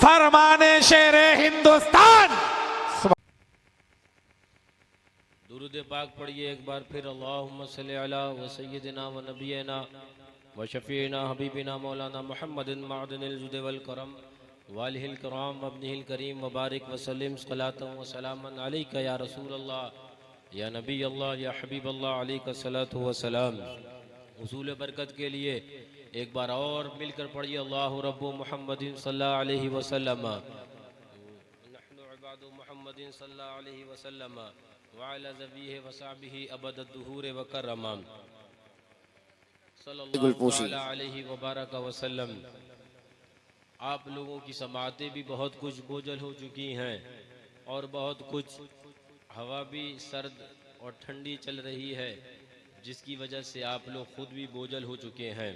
फरमाने शेरे हिंदुस्तान। दुरूद पाक पढ़िए एक बार फिर। अल्लाहुम्मा सल्ली अला व सय्यिदिना व नबियना व शफीना हबीबिना मौलाना मुहम्मदिन मअदनिल जुद वल करम वालिहिल किराम वब्निहिल करीम व बारिक व सल्लिम सलातन व सलामन अलैका या रसूल अल्लाह या नबी अल्लाह या हबीब अल्लाह अलैका सलातु व सलाम। उसूल बरकत के लिए एक बार और मिलकर पढ़िए। अल्लाहु रब्बु मुहम्मदिन सल्लल्लाहु अलैहि वसल्लम नहनु इबादु मुहम्मदिन सल्लल्लाहु अलैहि वसल्लम व अला ज़बीहि व सहबिही अबद दुहूर व करम सल्लल्लाहु अलैहि व बारक वसल्लम। आप लोगों की समातें भी बहुत कुछ बोझल हो चुकी हैं और बहुत कुछ हवा भी सर्द और ठंडी चल रही है, जिसकी वजह से आप लोग खुद भी बोझल हो चुके हैं।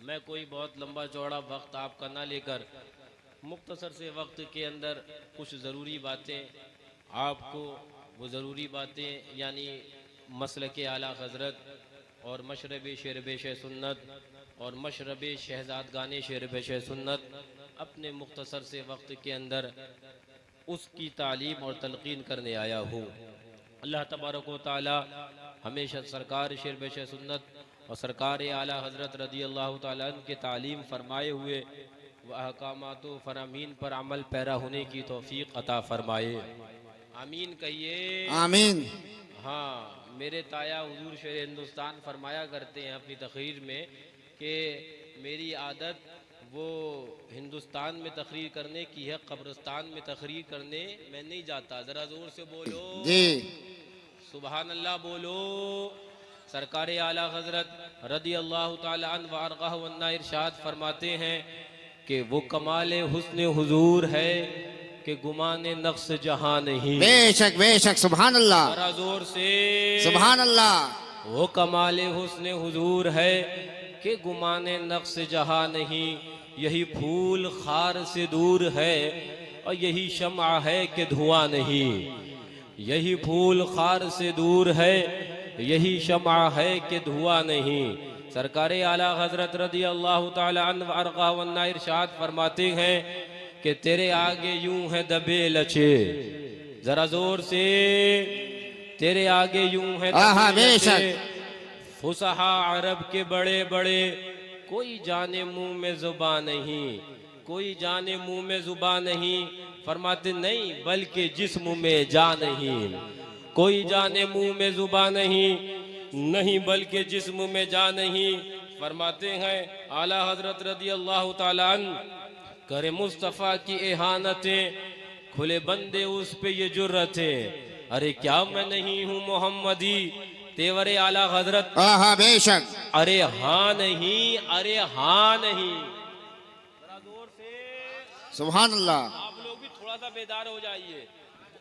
मैं कोई बहुत लंबा चौड़ा वक्त आपका ना लेकर मुख्तसर से वक्त के अंदर कुछ ज़रूरी बातें आपको, वो ज़रूरी बातें यानी मसलक आला हज़रत और मशरब शेरबेश सुन्नत और मशरब शहजादगाने शेरबेश सुन्नत अपने मुख्तसर से वक्त के अंदर उसकी तालीम और तलकीन करने आया हूँ। अल्लाह तबारक व तआला हमेशा सरकार शेरबेश सुन्नत और सरकार आला हज़रत रज़ी अल्लाह तआला अन्हु के तालीम फरमाए हुए व अहकामात व फरामीन पर अमल पैरा होने की तौफीक अता फरमाए। आमीन कहिए। आमीन। हाँ, मेरे ताया हुजूर शेर हिंदुस्तान फरमाया करते हैं अपनी तकरीर में कि मेरी आदत वो हिंदुस्तान में तकरीर करने की है, कब्रिस्तान में तकरीर करने मैं नहीं जाता। ज़रा ज़ोर से बोलो जी, सुबहान अल्लाह बोलो। सरकार आला हज़रत रज़ी अल्लाह तआला अन्हु व अरग़ाहु वन्ना इरशाद फरमाते हैं कि वो कमाल हुस्न हुजूर है कि गुमाने नक्श जहां नहीं। बेशक बेशक, सुभान अल्लाह, ज़रा ज़ोर से सुभान अल्लाह। वो कमाल हुस्न हुजूर है कि गुमाने नक्श जहां नहीं। यही फूल खार से दूर है और यही शम्आ है कि धुआं नहीं। यही फूल खार से दूर है, यही शम्आ है कि धुआं नहीं। सरकार आला हज़रत रज़ी अल्लाह तआला अन्हु व अरग़ाहु वन्ना इरशाद फरमाते हैं कि तेरे आगे यूं है दबे लचे। जरा जोर से, तेरे आगे यूं है दबे लचे। फुसहा अरब के बड़े बड़े, कोई जाने मुंह में जुबान नहीं, कोई जाने मुंह में जुबान नहीं। फरमाते नहीं बल्कि जिस्म में जान नहीं। कोई जाने मुंह में जुबान नहीं, नहीं बल्कि जिस्म में जान नहीं। फरमाते हैं आला हज़रत रज़ी अल्लाह तआला अन्हु करे मुस्तफ़ा की एहानतें, खुले बंदे उस पे ये जुर्रतें। अरे क्या मैं नहीं हूँ मोहम्मदी, तेवरे आला हज़रत। हाँ बेशक। अरे हाँ नहीं, अरे हाँ नहीं। जोर से सुभान अल्लाह। आप लोग भी थोड़ा सा बेदार हो जाइए,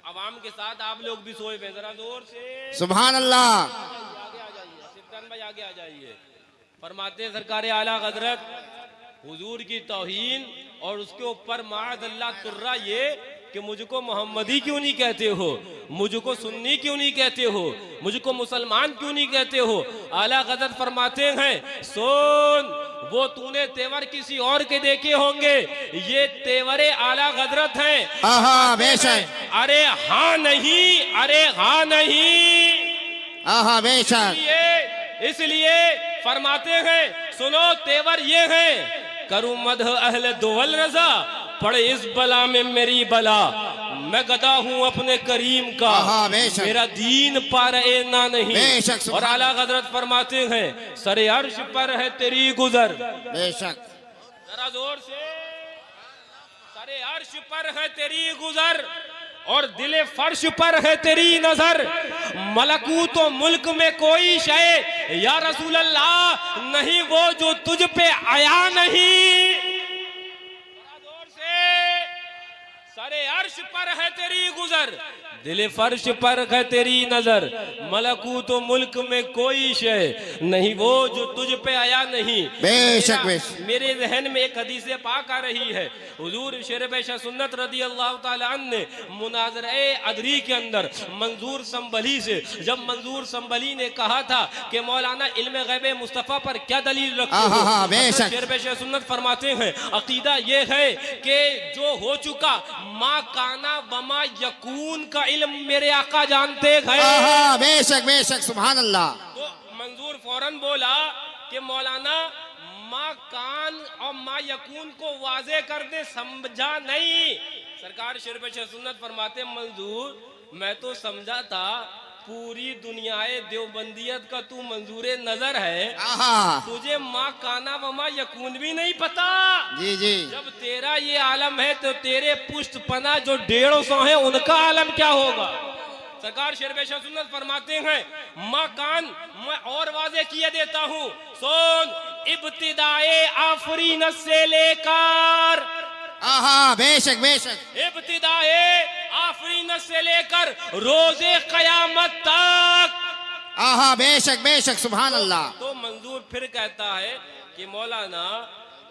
अवाम के साथ आप लोग भी सोए पे। जरा जोर से सुभान अल्लाह। आगे आ जाइए, सिफ्तान भाई आगे आ जाइए। फरमाते सरकार आला हज़रत हुजूर की तौहीन और उसके ऊपर माअज़ल्लाह तुर्रा ये कि मुझको मोहम्मदी क्यों नहीं कहते हो, मुझको सुन्नी क्यों नहीं कहते हो, मुझको मुसलमान क्यों नहीं कहते हो। आला हज़रत फरमाते हैं सुन, वो तूने तेवर किसी और के देखे होंगे, ये तेवरे आला हज़रत हैं। आहा बेशक। अरे हाँ नहीं, अरे हाँ नहीं। आहा बेशक। इसलिए फरमाते हैं सुनो तेवर ये हैं, करूं मदह अहले दुवल रजा, पड़े इस बला में मेरी बला। मैं गदा हूँ अपने करीम का, मेरा दीन पर ना नहीं। और आला हज़रत फरमाते हैं सरे अर्श पर है तेरी गुजर। बेशक। जरा जोर से, सरे अर्श पर है तेरी गुजर और दिले फर्श पर है तेरी नजर। मलकूत तो मुल्क में कोई शय या रसूल अल्लाह नहीं वो जो तुझ पे आया नहीं। जोर से, सरे अर्श पर है तेरी गुजर, दिल फर्श पर है तेरी नजर, मलकूत तो मुल्क में कोई शय नहीं वो जो तुझ पे आया नहीं। बेशक बेशक। मेरे जहन में एक हदीस पाक आ रही है, हुजूर शेर पेशा सुन्नत रदी अल्लाह ताला अन्हु ने मुनाज़रे अदरी के अंदर मंजूर संभली से, जब मंजूर संभली ने कहा था कि मौलाना इल्म गैब मुस्तफ़ा पर क्या दलील रखते हो, बेशक। शेर पेशा सुन्नत फरमाते हैं अकीदा ये है कि जो हो चुका मा काना वमा यकून का इल्म मेरे आका जानते हैं। बेशक बेशक सुभान अल्लाह। तो मंजूर फौरन बोला कि मौलाना मा कान और मा यकून को वाजे कर दे, समझा नहीं। सरकार शेर पेशा सुन्नत फरमाते मंजूर मैं तो समझा था पूरी दुनियाए देवबंदियत का तू मंजूरे नजर है, तुझे माँ काना वमा यकून भी नहीं पता। जी जी। जब तेरा ये आलम है तो तेरे पुष्ट पना जो 150 है उनका आलम क्या होगा। सरकार शेर पेशा सुन्नत फरमाते हैं माँ कान मैं और वाजे किए देता हूँ, सुन इब्तिदाए आफरीनत से लेकर बेशक बेशक। इब्तिदाए आफरीनत से लेकर रोजे कयामत तक। बेशक बेशक सुभान अल्लाह। तो मंजूर फिर कहता है कि मौलाना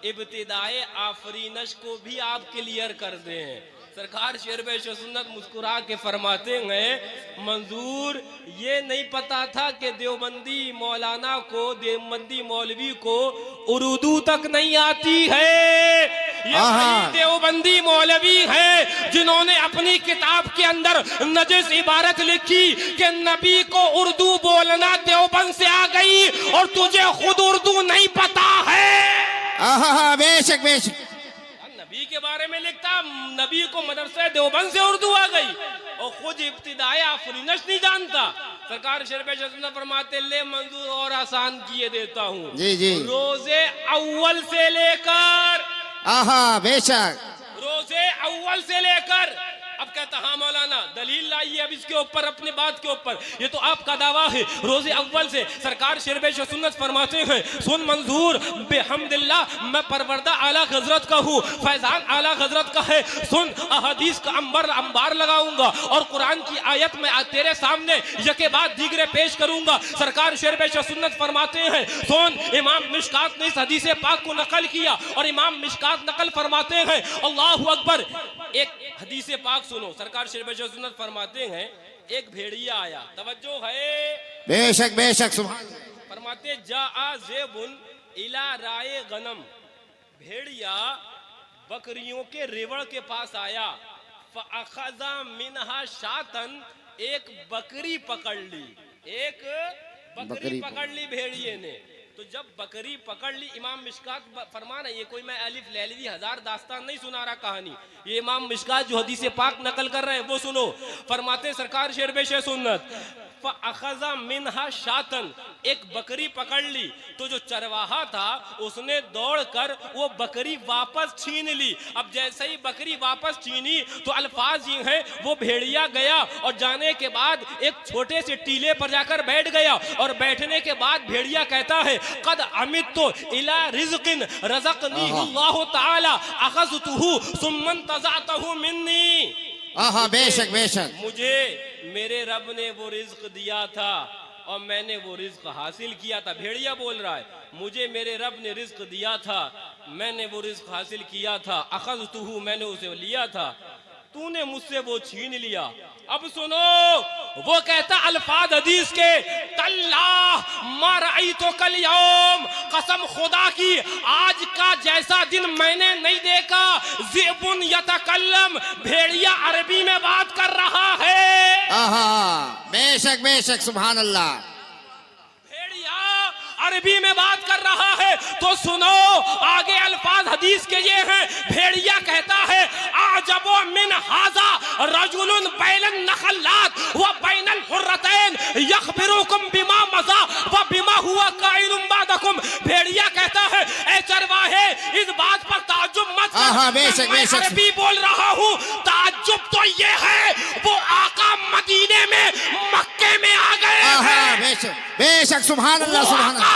इब्तिदाए आफरीनश को भी आप क्लियर कर दें। सरकार शेर पेशा सुन्नत मुस्कुरा के फरमाते हैं मंजूर ये नहीं पता था कि देवबंदी मौलाना को, देवबंदी मौलवी को उर्दू तक नहीं आती है। ये देवबंदी मौलवी है जिन्होंने अपनी किताब के अंदर नजिस इबारत लिखी कि नबी को उर्दू बोलना देवबंद से आ गई और तुझे खुद उर्दू नहीं पता है। बेशक बेशक। नबी के बारे में लिखता नबी को मदरसा देवबंद से उर्दू आ गई और खुद इब्तिदाए आफरीनश नहीं जानता। सरकार शेर पेशा सुन्नत फरमाते ले मंजूर और आसान किए देता हूँ। जी जी। रोजे अव्वल से लेकर बेशक। रोजे अव्वल से लेकर अब कहता हाँ मौलाना दलील लाइए अब इसके ऊपर, अपनी बात के ऊपर, ये तो आपका दावा है रोजे अव्वल से। सरकार शेर पेशा सुन्नत फरमाते हैं सुन मंजूर बेहम्दिल्लाह मैं परवरदा आला हजरत का हूँ, फैजान आला हजरत का है। सुन अहदीस का अंबार लगाऊंगा और कुरान की आयत में तेरे सामने यके बाद दीगरे पेश करूंगा। सरकार शेर पेशा सुन्नत फरमाते हैं सुन इमाम मिशकात ने इस हदीस पाक को नकल किया और इमाम मिशकात नकल फरमाते हैं अल्लाहु अकबर। एक हदीस पाक सुनो, सरकार शेर पेशा सुन्नत फरमाते हैं एक भेड़िया आया, तवज्जो है। बेशक बेशक सुभान। फरमाते जा ज़ेबुन इला राए गनम, भेड़िया बकरियों के रेवड़ के पास आया। फअखज़ा मिनहा शातन, एक बकरी पकड़ ली, एक बकरी पकड़ ली भेड़िए ने। तो जब बकरी पकड़ ली, इमाम मिशकात फरमान है, ये कोई मैं अलिफ लैलवी हजार दास्तान नहीं सुना रहा कहानी, ये इमाम मिशकात जो हदीस पाक नकल कर रहे हैं वो सुनो। फरमाते सरकार शेर पेशा सुन्नत फअखज़ा मिनहा शातन, एक बकरी पकड़ ली तो जो चरवाहा था उसने दौड़कर वो बकरी वापस छीन ली। अब जैसे ही बकरी वापस छीनी तो अल्फाज ये हैं वो भेड़िया गया और जाने के बाद एक छोटे से टीले पर जाकर बैठ गया और बैठने के बाद भेड़िया कहता है कद अमित्तु इला रिज़्क़िन रज़क़नीहुल्लाहु तआला अख़ज़्तुहु सुम्मा तज़अतहु मिन्नी। बेशक बेशक। मुझे मेरे रब ने वो रिज्क दिया था और मैंने वो रिज्क हासिल किया था। भेड़िया बोल रहा है मुझे मेरे रब ने रिज्क दिया था, मैंने वो रिज्क हासिल किया था। अख़ज़्तुहु, मैंने उसे लिया था, तूने मुझसे वो छीन लिया। अब सुनो वो कहता अल्फाज हदीस के तल्लाह मा रअयतु कल यौम, कसम खुदा की आज का जैसा दिन मैंने नहीं देखा। ज़िबुन यतकल्लम, भेड़िया अरबी में बात कर रहा है। बेशक बेशक सुभान अल्लाह। अरबी में बात कर रहा है। तो सुनो आगे अल्फाज हदीस के ये हैं, भेड़िया कहता है आजबो मिन हाजा रजुलुन बैलन नखलात व बैनल हुर्रतैन यखबिरुकुम बिमा मज़ा व बिमा हुआ काइनुम बादकुम। भेड़िया कहता है ए चरवाहे इस बात पर ताज्जुब मत कर, बेशक बेशक अरबी बोल रहा हूँ। ताज्जुब तो ये है वो आका मदीने में मक्के में आ गए हैं। बेशक बेशक सुभान अल्लाह सुभान अल्लाह।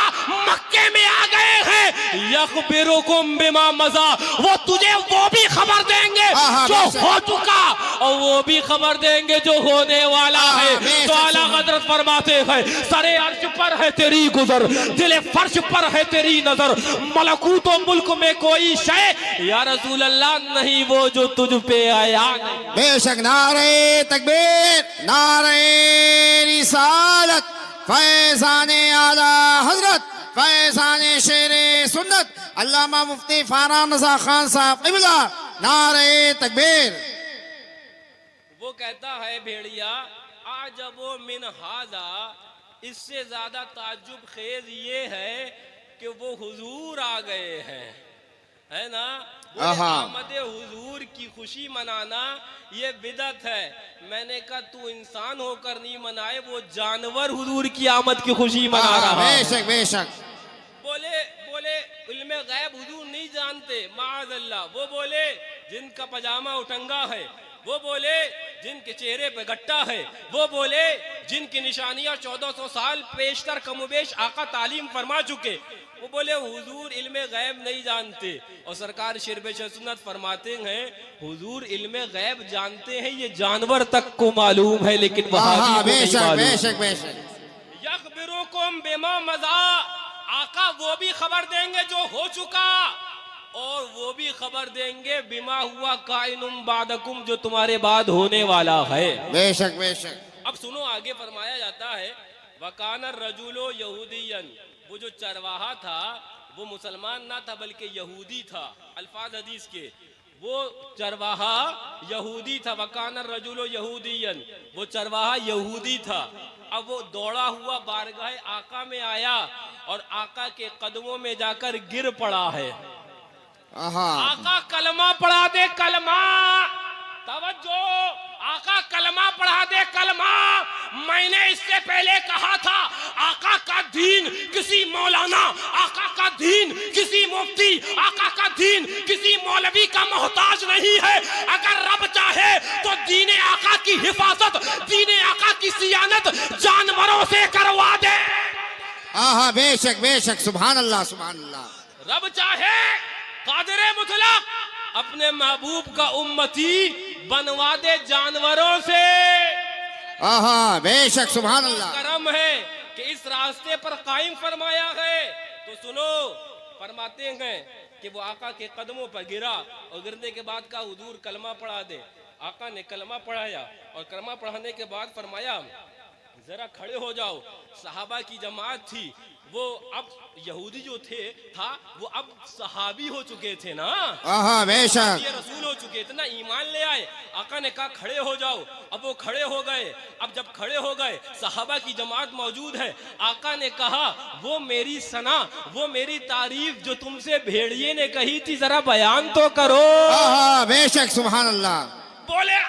मक्के में आ गए हैं। यखबिरुकुम बिमा मज़ा, वो तुझे वो भी खबर देंगे जो हो चुका और वो भी खबर देंगे जो होने वाला है। बेशक तो आला हज़रत फरमाते हैं, सरे अर्श पर है तेरी गुजर, दिले फर्श पर है तेरी नजर, मलकूत व मुल्क में कोई शय या रसूल अल्लाह नहीं वो जो तुझ पे आया नहीं। बेशक नारे तकबीर, नारे रिसालत, फैज़ाने आला हजरत, फैज़ाने शेरे सुन्नत अल्लामा मुफ्ती फरहान रज़ा खान साहब क़िबला, नारे तकबीर। वो कहता है भेड़िया आजबो मिन हाजा, इससे ज्यादा ताज्जुब खेज ये है कि वो हुजूर आ गए हैं, है ना। आमद हुजूर की खुशी मनाना ये बिदत है। मैंने कहा तू इंसान होकर नहीं मनाए, वो जानवर हुजूर की आमद की खुशी मना रहा है। बेशक बेशक। बोले बोले इल्मे गैब हुजूर नहीं जानते, माअज़ल्लाह। वो बोले जिनका पजामा उटंगा है, वो बोले जिनके चेहरे पे गट्टा है, वो बोले जिनकी निशानियां 1400 साल पेशतर कमोबेश आका तालीम फरमा चुके, वो बोले हुजूर इल्मे गैब नहीं जानते। और सरकार शिरबे सुन्नत फरमाते हैं हुजूर इल्मे गैब जानते हैं, ये जानवर तक को मालूम है, लेकिन वहां बेशक बेशक बेशक। यखबिरुकुम बिमा मज़ा, आका वो भी खबर देंगे जो हो चुका, और वो भी खबर देंगे बिमा हुआ काइनुम बादकुम, जो तुम्हारे बाद होने वाला है। बेशक बेशक। अब सुनो आगे फरमाया जाता है वकान रजुलो यहूदियन, वो जो चरवाहा था वो मुसलमान ना था बल्कि यहूदी था। अल्फाज हदीस के, वो चरवाहा यहूदी था। वकान रजुलो यहूदियन, वो चरवाहा यहूदी था। अब वो दौड़ा हुआ बारगाह आका में आया और आका के कदमों में जाकर गिर पड़ा है। आका कलमा पढ़ा दे, कलमा, तवज्जो, आका कलमा पढ़ा दे, कलमा। मैंने इससे पहले कहा था आका का दीन किसी मौलाना, आका का दीन किसी मुफ्ती, आका का दीन किसी मौलवी का मोहताज नहीं है। अगर रब चाहे तो दीने आका की हिफाजत, दीने आका की सियानत जानवरों से करवा दे। बेशक बेशक, सुभान अल्लाह सुभान अल्लाह। रब चाहे कादिरे मुतलक अपने महबूब का उम्मती बनवा दे जानवरों से। बेशक सुभान अल्लाह। करम है कि इस रास्ते पर कायम फरमाया है। तो सुनो, फरमाते हैं कि वो आका के कदमों पर गिरा और गिरने के बाद का हुजूर कलमा पढ़ा दे। आका ने कलमा पढ़ाया और कलमा पढ़ाने के बाद फरमाया जरा खड़े हो जाओ। सहाबा की जमात थी, वो अब यहूदी जो था वो अब सहाबी हो चुके थे ना, बेशक ये रसूल हो चुके थे ना, ईमान ले आए। आका ने कहा खड़े हो जाओ, अब वो खड़े हो गए। अब जब खड़े हो गए सहाबा की जमात मौजूद है। आका ने कहा वो मेरी सना, वो मेरी तारीफ जो तुमसे भेड़िए ने कही थी जरा बयान तो करो। बेशक सुभान अल्लाह। बोले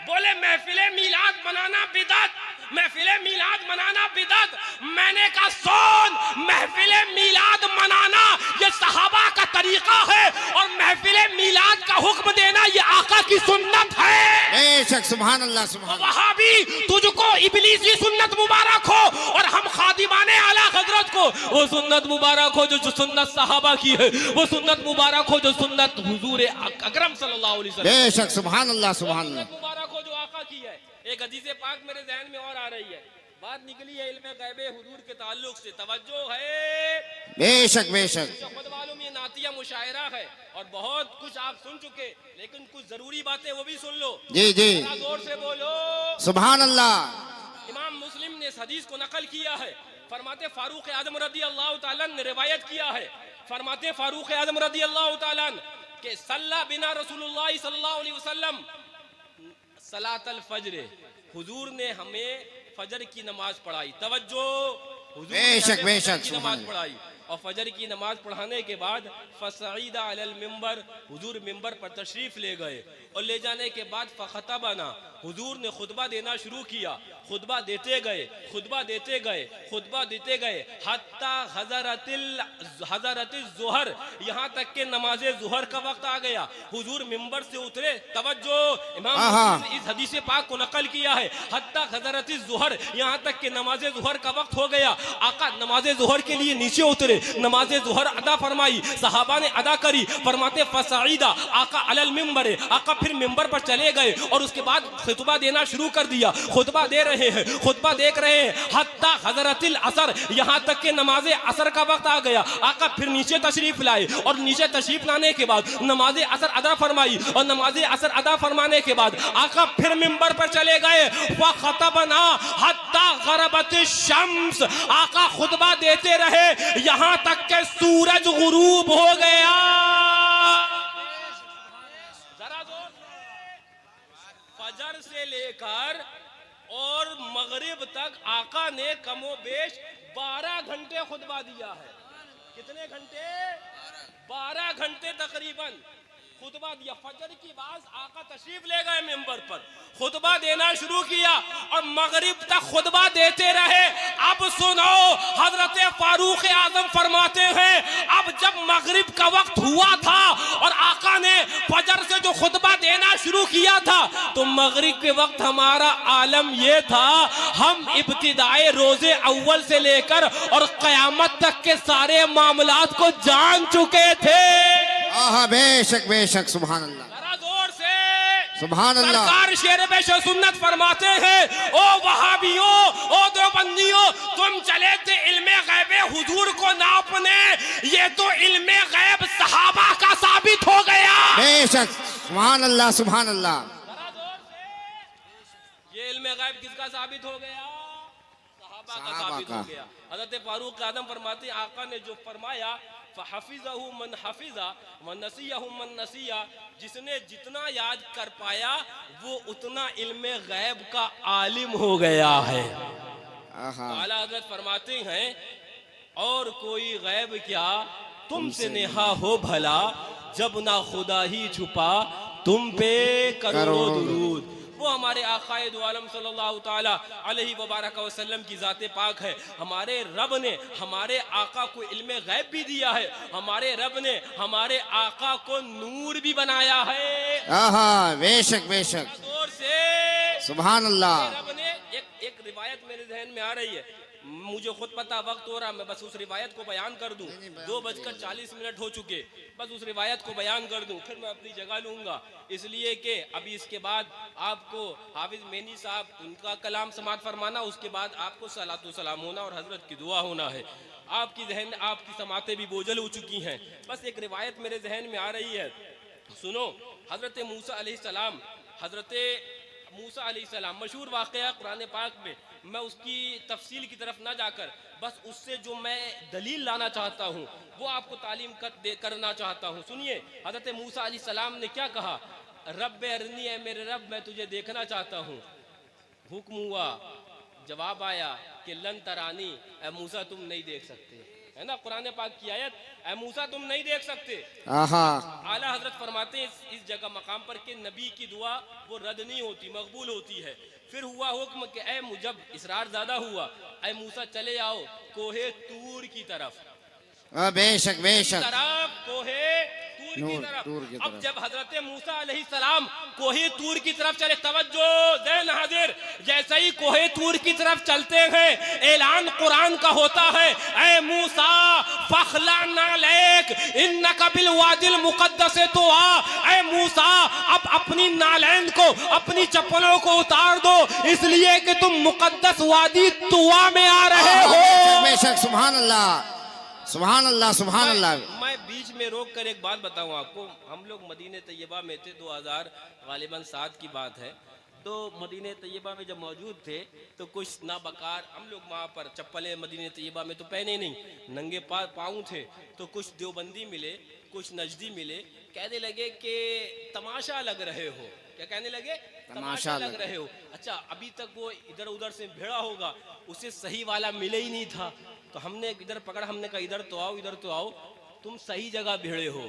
बोले महफिले मिलाद मनाना बिदअत, महफिले मिलाद मनाना बिदअत। मैंने कहा सुन, महफिले मिलाद मनाना ये सहाबा का तरीका है और महफिले मिलाद का हुक्म देना ये आका की सुन्नत है। बेशक सुभान अल्लाह सुभान। वहां भी तुझको इब्लीसी सुन्नत मुबारक हो और हम खादिमाने आला हजरत को वो सुन्नत मुबारक हो जो सुन्नत सहाबा की है, वो सुन्नत मुबारक हो जो सुन्नत हुजूर अकरम सल्लल्लाहु अलैहि वसल्लम। बेशक सुभान अल्लाह सुभान अल्लाह। मुबारक हो जो आका की है। एक हदीसे पाक मेरे ज़हन में और आ रही है, बात निकली है इल्मे गैबे हुजूर के ताल्लुक से। तवज्जो है। बेशक बेशक। खुद मालूम ये नातिया मुशायरा है और बहुत कुछ आप सुन चुके, लेकिन कुछ जरूरी बातें वो भी सुन लो। जी जी, जोर से बोलो सुभान अल्लाह। इमाम मुस्लिम ने इस हदीस को नकल किया है। फरमाते फारूक आजम रदी अल्लाह तआला ने रिवायत किया है। फरमाते फारूक आजम रदी अल्लाह तआला के सल्ला बिना रसूलुल्लाह सल्लल्लाहु अलैहि वसल्लम सलातल फज्र, हुजूर ने हमें फजर की नमाज पढ़ाई। तवज्जो, हुजूर बेशक बेशक की नमाज पढ़ाई और फजर की नमाज पढ़ाने के बाद फसईदा अलल मिंबर, हुजूर मिंबर पर तशरीफ ले गए और ले जाने के बाद फखतबना, हुजूर ने खुतबा देना शुरू किया। खुतबा देते गए, खुतबा देते गए, खुतबा देते गए हत्ता हज़रतिल ज़ुहर, यहाँ तक के नमाजे ज़ुहर का वक्त आ गया। हुजूर मिंबर से उतरे। तवज्जो, इमाम मुस्लिम इस हदीस पाक को नकल किया है। हत्ता हज़रतिल ज़ुहर, यहाँ तक के नमाजे ज़ुहर का वक्त हो गया। आका नमाजे ज़ुहर के लिए नीचे उतरे नमाज जुहर अदा फरमाई, सहाबा ने अदा करी। फरमाते फसाईदा आका अलल मिंबर, आका फिर मिंबर पर चले गए और उसके बाद खुतबा देना शुरू कर दिया। खुतबा दे रहे हैं, खुतबा देख रहे हैं, हत्ता हजरतिल असर, यहाँ तक के नमाज असर का वक्त आ गया। आका फिर नीचे तशरीफ लाए और नीचे तशरीफ लाने के बाद नमाज असर अदा फरमाई और नमाज असर अदा फरमाने के बाद आका फिर मिंबर पर चले गए। व खतबना हत्ता गरबत शम्स, आका खुतबा देते रहे यहां तक के सूरज गुरूब हो गया। जरा जोर, फजर से लेकर और मगरिब तक आका ने कमोबेश 12 घंटे खुतबा दिया है। कितने घंटे? 12 घंटे तकरीबन खुतबा दिया। फजर की बात आका तशरीफ ले गए मिंबर पर, खुतबा देना शुरू किया और मगरिब तक खुतबा देते रहे। अब सुनो, हजरत फारूक आजम फरमाते हैं, अब जब मगरिब का वक्त हुआ था और आका ने फजर से जो खुतबा देना शुरू किया था, तो मगरिब के वक्त हमारा आलम यह था, हम इब्तिदाए रोजे अव्वल से लेकर और कयामत तक के सारे मामलात को जान चुके थे। आहा, बेशक बेशक, सुभान अल्लाह, जरा जोर से सुभान अल्लाह। सरकार शेर पेश सुन्नत फरमाते हैं, ओ वहाबियों, ओ देवबंदियों, तुम चले थे इल्मे गैबे हुजूर को नापने, ये तो इल्मे गैब सहाबा का साबित हो गया। बेशक, सुभान अल्लाह, सुभान अल्लाह। जरा जोर से, ये इल्मे गैब किसका साबित हो गया? सहाबा का साबित हो गया। हजरत फारूक आजम फरमाते, आका ने जो फरमाया, फहफिज़हु मन हफिज़ा व नसियहु मन नसिया, जिसने जितना याद कर पाया वो उतना इल्मे गैब का आलिम हो गया है। आला हजरत फरमाते हैं, और कोई गैब क्या तुमसे नेहा हो भला, जब ना खुदा ही छुपा तुम पे करोड़ों दुरूद। वो हमारे आकाए दो आलम सल्लल्लाहु ताला अलैहि वबारक वसल्लम की ज़ाते पाक है। हमारे रब ने हमारे आका को इल्मे गैब भी दिया है, हमारे रब ने हमारे आका को नूर भी बनाया है। आहा, बेशक बेशक, जोर से सुभान अल्लाह। रब ने एक रिवायत मेरे जहन में आ रही है, मुझे खुद पता वक्त हो रहा, मैं बस उस रिवायत को बयान कर दूं। 2:40 हो चुके, बस उस रिवायत को बयान कर दूं, फिर मैं अपनी जगह लूंगा। इसलिए कि अभी इसके बाद आपको हाफिज मेनी साहब उनका कलाम समात फरमाना, उसके बाद आपको सलातो सलाम होना और हजरत की दुआ होना है। आपकी समातें भी बोझल हो चुकी हैं। बस एक रिवायत मेरे जहन में आ रही है, सुनो। हजरत मूसा अलैहिस्सलाम, मशहूर वाक़या कुरान पाक में, मैं उसकी तफसील की तरफ ना जाकर बस उससे जो मैं दलील लाना चाहता हूँ वो आपको तालीम करना चाहता हूँ। सुनिए, हज़रत मूसा अलैहिस्सलाम ने क्या कहा, रब अरनी, है मेरे रब मैं तुझे देखना चाहता हूँ। हुक्म हुआ, जवाब आया कि लन तरानी, ऐ मूसा तुम नहीं देख सकते, है ना कुरान पाक की आयत, ऐ मूसा तुम नहीं देख सकते। आला हजरत फरमाते हैं इस जगह मकाम पर कि नबी की दुआ वो रद्द नहीं होती, मकबूल होती है। फिर हुआ हुक्म कि ऐ जब इसरार ज्यादा हुआ, ऐ मूसा चले आओ कोहे तूर की तरफ, बेशक बेशक, कोहे तूर की तरफ। अब जब हजरत मूसा अलैहिस्सलाम कोहे तूर की तरफ चले, तवज्जो ज़हन हाजिर, जैसे ही कोहे तूर की तरफ चलते हैं, ऐलान कुरान का होता है, ऐ मूसा फखला नालैक इन्नका बिल वादिल मुक़द्दस तुआ, ऐ मूसा अब अपनी नालैन को, अपनी चप्पलों को उतार दो, इसलिए कि तुम मुक़द्दस वादी तुआ में आ रहे हो। बेशक, सुभान अल्लाह, सुभान अल्लाह, सुभान अल्लाह। मैं बीच में रोक कर एक बात बताऊं आपको, हम लोग मदीने तैयबा में थे, 2007 की बात है। तो मदीने तैयबा में जब मौजूद थे तो कुछ नाबकार, हम लोग वहाँ पर चप्पलें मदीने तैयबा में तो पहने नहीं, नंगे पाँव थे। तो कुछ देवबंदी मिले, कुछ नजदी मिले, कहने लगे कि तमाशा लग रहे हो। क्या कहने लगे? तमाशा लग रहे हो। अच्छा, अभी तक वो इधर उधर से भिड़ा होगा, उसे सही वाला मिले ही नहीं था। तो हमने इधर पकड़ा, हमने कहा इधर तो आओ, इधर तो आओ, तुम सही जगह भिड़े हो।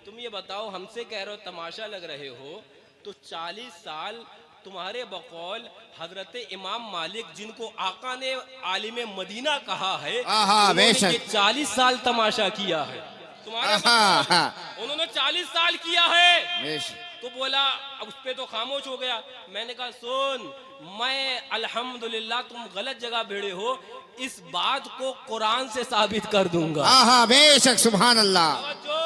तुम ये बताओ, हमसे कह रहे हो तमाशा लग रहे हो, तो 40 साल तुम्हारे बकौल हजरत इमाम मालिक, जिनको आका ने आलिम मदीना कहा है, उन्होंने 40 साल तमाशा किया है तुम्हारे बकौल, उन्होंने 40 साल किया है। तो बोला, अब उस पे तो खामोश हो गया। मैंने कहा सुन, मैं अल्हम्दुलिल्लाह तुम गलत जगह भिड़े हो, इस बात को कुरान से साबित कर दूंगा। हाँ बेशक सुभान अल्लाह। जो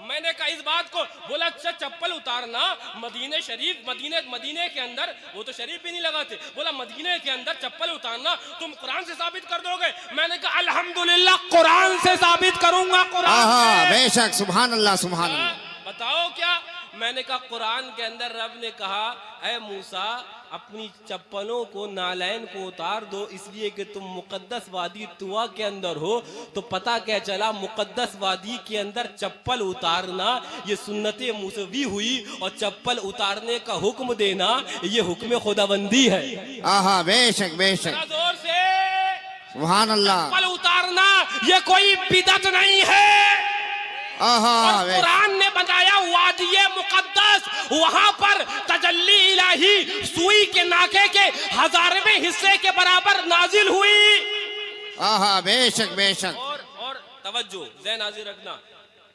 मैंने कहा इस बात को, बोला अच्छा चप्पल उतारना मदीने शरीफ, मदीने के अंदर, वो तो शरीफ भी नहीं लगाते, बोला मदीने के अंदर चप्पल उतारना तुम कुरान से साबित कर दोगे। मैंने कहा अल्हम्दुलिल्लाह कुरान से साबित करूंगा, कुरान से। बेशक सुभान अल्लाह सुभान अल्लाह। बताओ क्या? मैंने कहा कुरान के अंदर रब ने कहा ऐ मूसा अपनी चप्पलों को, नालैन को उतार दो, इसलिए कि तुम मुकद्दस वादी तुआ के अंदर हो। तो पता क्या चला, मुकद्दस वादी के अंदर चप्पल उतारना ये सुन्नत मूसवी हुई, और चप्पल उतारने का हुक्म देना ये हुक्म खुदाबंदी है। बेशक बेशक जोर से सुभान अल्लाह। चप्पल उतारना ये कोई बिदअत नहीं है। और कुरान ने बताया वादिये मुकद्दस, वहां पर तजल्ली इलाही सुई के नाके के 1000वें हिस्से के बराबर नाजिल हुई। बेशक बेशक। और तवज्जो ज़हन हाजिर रखना,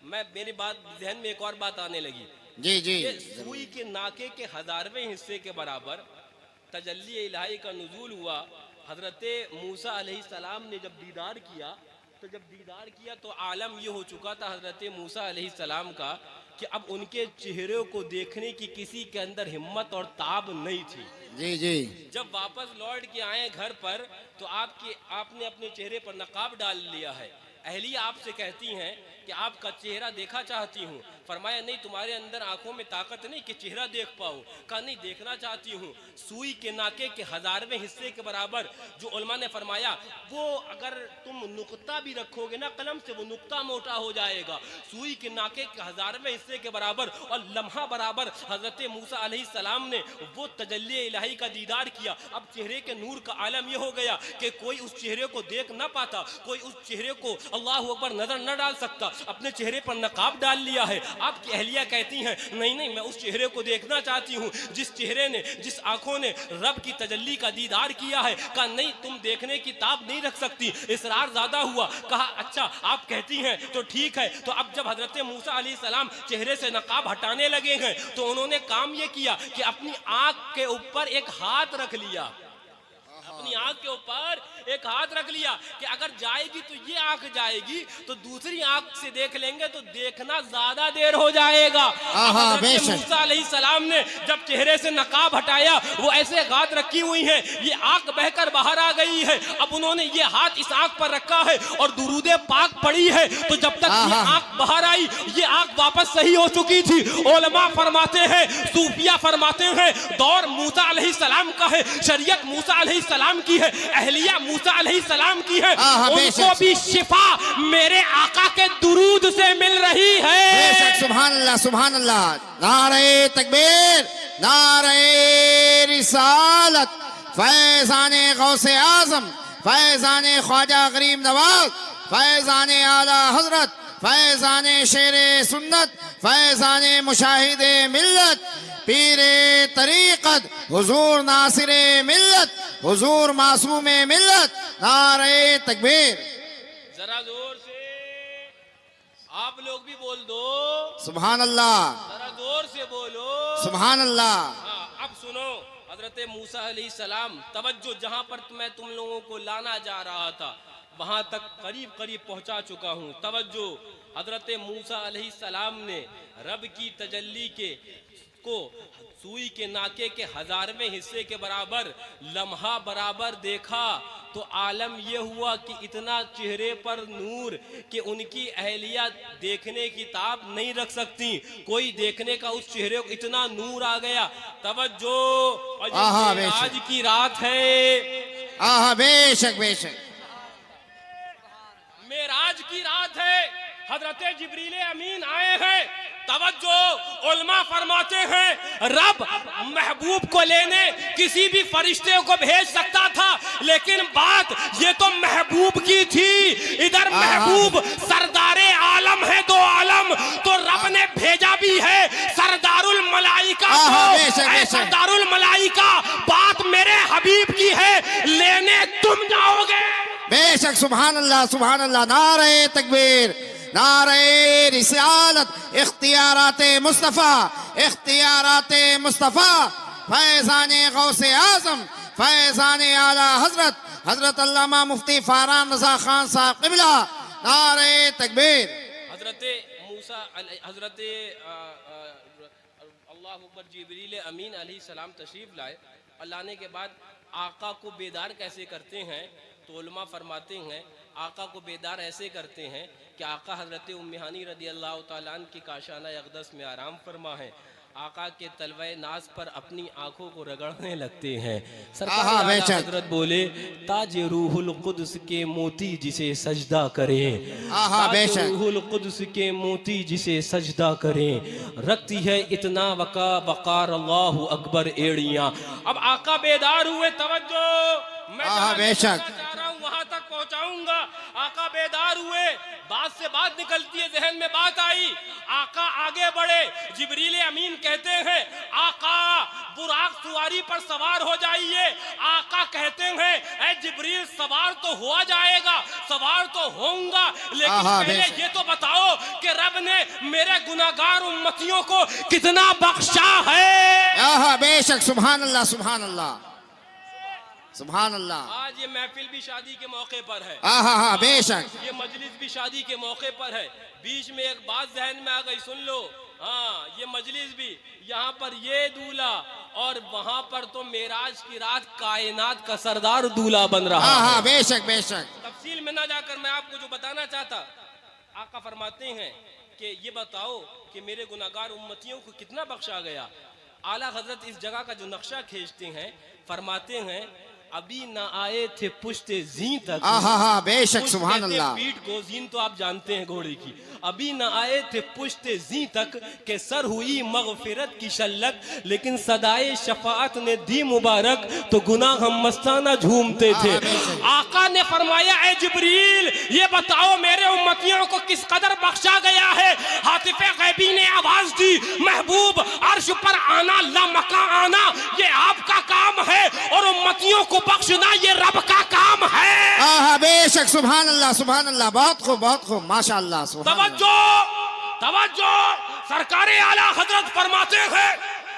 मेरी बात ज़हन में एक और बात आने लगी। जी जी। ये सुई के नाके के 1000वें हिस्से के बराबर तजल्ली इलाही का नुज़ूल हुआ। हजरत मूसा अलैहिस्सलाम ने जब दीदार किया, तो जब दीदार किया तो आलम ये हो चुका था हजरत मूसा अलैहिस्सलाम का कि अब उनके चेहरे को देखने की किसी के अंदर हिम्मत और ताब नहीं थी। जी जी। जब वापस लौट के आए घर पर, तो आपने अपने चेहरे पर नकाब डाल लिया है। अहलिया आपसे कहती हैं कि आपका चेहरा देखा चाहती हूँ। फरमाया नहीं, तुम्हारे अंदर आंखों में ताकत नहीं कि चेहरा देख पाओ। कहा नहीं, देखना चाहती हूँ। सुई के नाके के 1000वें हिस्से के बराबर, जो उलमा ने फरमाया वो अगर तुम नुक्ता भी रखोगे ना कलम से, वो नुक्ता मोटा हो जाएगा। सुई के नाके के 1000वें हिस्से के बराबर और लम्हा बराबर हजरत मूसा अलैहिस्सलाम ने वो तजल्ली इलाही का दीदार किया। अब चेहरे के नूर का आलम यह हो गया कि कोई उस चेहरे को देख ना पाता, कोई उस चेहरे को अल्लाह अकबर नजर न डाल सकता। अपने चेहरे पर नकाब डाल लिया है। आपकी अहलिया कहती हैं नहीं नहीं, मैं उस चेहरे को देखना चाहती हूँ जिस चेहरे ने, जिस आंखों ने रब की तजल्ली का दीदार किया है। कहा नहीं, तुम देखने की ताब नहीं रख सकती। इसरार ज्यादा हुआ। कहा अच्छा आप कहती हैं तो ठीक है। तो अब जब हजरत मूसा अलैहिस्सलाम चेहरे से नकाब हटाने लगे हैं, तो उन्होंने काम ये किया कि अपनी आंख के ऊपर एक हाथ रख लिया। अपनी आंख के ऊपर एक हाथ रख लिया कि अगर जाएगी तो ये आंख जाएगी, तो दूसरी आंख से देख लेंगे तो देखना ज्यादा देर हो जाएगा। मूसा अलैहिस्सलाम ने जब चेहरे से नकाब हटाया, वो ऐसे हाथ रखी हुई है, ये आंख बहकर बाहर आ गई है। अब उन्होंने ये हाथ इस आंख पर रखा है और दुरूदे पाक पड़ी है, तो जब तक ये आंख बाहर आई, ये आंख वापस सही हो चुकी थी। उलमा फरमाते हैं, सूफिया फरमाते हैं, दौर मूसा अलैहिस्सलाम का है, शरीयत मूसा अलैहिस्सलाम की है, अहलिया मूसा अलैहिस्सलाम की है। उनको भी शिफा मेरे आका के दुरूद से मिल रही है। सुभान अल्लाह सुभान अल्लाह। नारे तकबीर, नारे रिसालत, फैज़ाने गौसे आज़म, फैज़ाने ख्वाजा गरीब नवाज, फैज़ाने आला हजरत, फैज़ाने शेरे सुन्नत, फैज़ाने मुशाहिदे मिल्लत, पीरे तरीक़त, हुजूर नासिरे मिल्लत, हुजूर मासूमे मिल्लत। नारे तकबीर। जरा जोर से आप लोग भी बोल दो सुभान अल्लाह। जरा जोर से बोलो सुभान अल्लाह। अब सुनो, हजरत मूसा अलैहिस्सलाम, तवज्जो, जहां पर मैं तुम लोगों को लाना जा रहा था वहां तक करीब करीब पहुंचा चुका हूं। तवज्जो, हजरत मूसा अलैहिस्सलाम ने रब की तजल्ली को सुई के नाके के 1000वें हिस्से के बराबर, लम्हा बराबर देखा, तो आलम यह हुआ कि इतना चेहरे पर नूर कि उनकी अहलिया देखने की ताब नहीं रख सकती। कोई देखने का उस चेहरे को इतना नूर आ गया। तवज्जो, आज की रात है। बेशक बेशक मेराज की रात है। हजरत जिब्रील अमीन आए हैं। तवज्जो, उलमा फरमाते हैं रब महबूब को लेने किसी भी फरिश्ते को भेज सकता था, लेकिन बात ये तो महबूब की थी। इधर महबूब सरदारे आलम है, दो आलम, तो रब ने भेजा भी है सरदारुल मलाइका को। सरदारुल मलाइका, बात मेरे हबीब की है, लेने तुम जाओगे। बेशक सुभान अल्लाह सुभान अल्लाह। नारे तकबीर, नारे रिसालत, इख्तियाराते मुस्तफ़ा, इख्तियाराते मुस्तफ़ा, फैज़ाने गौसे आज़म, फैज़ाने आला हजरत, हजरत अल्लामा मुफ्ती फारान रजा खान साहब क़िबला नारे तकबीर। हजरत मूसा हजरत अल्लाह अकबर जिब्रील अमीन अलैहिस्सलाम तशरीफ लाए और लाने के बाद आका को बेदार कैसे करते हैं, तो उलमा फरमाते हैं आका को बेदार ऐसे करते हैं कि आका हजरत उम्मे हानी रदी अल्लाह तआला अन्हा की काशाना अक़दस में आराम फरमा है, आका के तलवे नाज पर अपनी आंखों को रगड़ने लगते हैं। सरकार आला हजरत बोले ताज रूहुल कुद्स के मोती जिसे सजदा करें, ताज रूहुल कुद्स के मोती जिसे सजदा करें, रखती है इतना वका वकार अल्लाहु अकबर एड़ियां। अब आका बेदार हुए, तवज्जो, मैं जहां चाह रहा हूं वहां तक पहुंचाऊंगा। आका बेदार हुए, बात से बात निकलती है, जहन में बात आई, आका आगे बढ़े, जिब्रील अमीन कहते हैं आका बुराक सवारी पर सवार हो जाइए। आका कहते हैं ऐ जिब्रील सवार तो हुआ जाएगा, सवार तो होऊंगा, लेकिन पहले ये तो बताओ कि रब ने मेरे गुनाहगार उम्मतियों को कितना बख्शा है। बेशक, सुभान अल्लाह, सुभान अल्लाह, सुभान अल्लाह। आज ये महफिल भी शादी के मौके पर है, बेशक, ये मजलिस भी शादी के मौके पर है। बीच में एक बात जहन में आ गई, सुन लो। हाँ, ये मजलिस भी, यहाँ पर ये दूल्हा और वहां पर तो मेराज की रात कायनात का सरदार दूल्हा बन रहा है। बेशक, बेशक। तफसील में ना जाकर मैं आपको जो बताना चाहता, आका फरमाते हैं कि ये बताओ कि मेरे गुनाहगार उम्मतियों को कितना बख्शा गया। आला हजरत इस जगह का जो नक्शा खींचते हैं, फरमाते हैं अभी ना आए थे पुश्ते जी तक। बेशक, सुभान अल्लाह। पीठ को, जीन तो आप जानते हैं घोड़े की, अभी ना आए थे पुश्ते जी तक के सर हुई मगफिरत की शल्लक, लेकिन सदाए शफाअत ने दी मुबारक तो गुनाह हम मस्ताना झूमते थे। आका ने फरमाया ऐ जिब्रील ये बताओ मेरे उम्मतियों को किस कदर बख्शा गया है। हातिफे गैबी ने आवाज दी महबूब अर्श पर आना, लामका आना ये आपका काम है और उम्मतियों को बख्शना ये रब का काम है। बेशक, सुभान अल्लाह, सुभान अल्लाह, बहुत खूब, बहुत खूब, माशाअल्लाह। तवज्जो, तवज्जो, सरकारे आला हजरत फरमाते हैं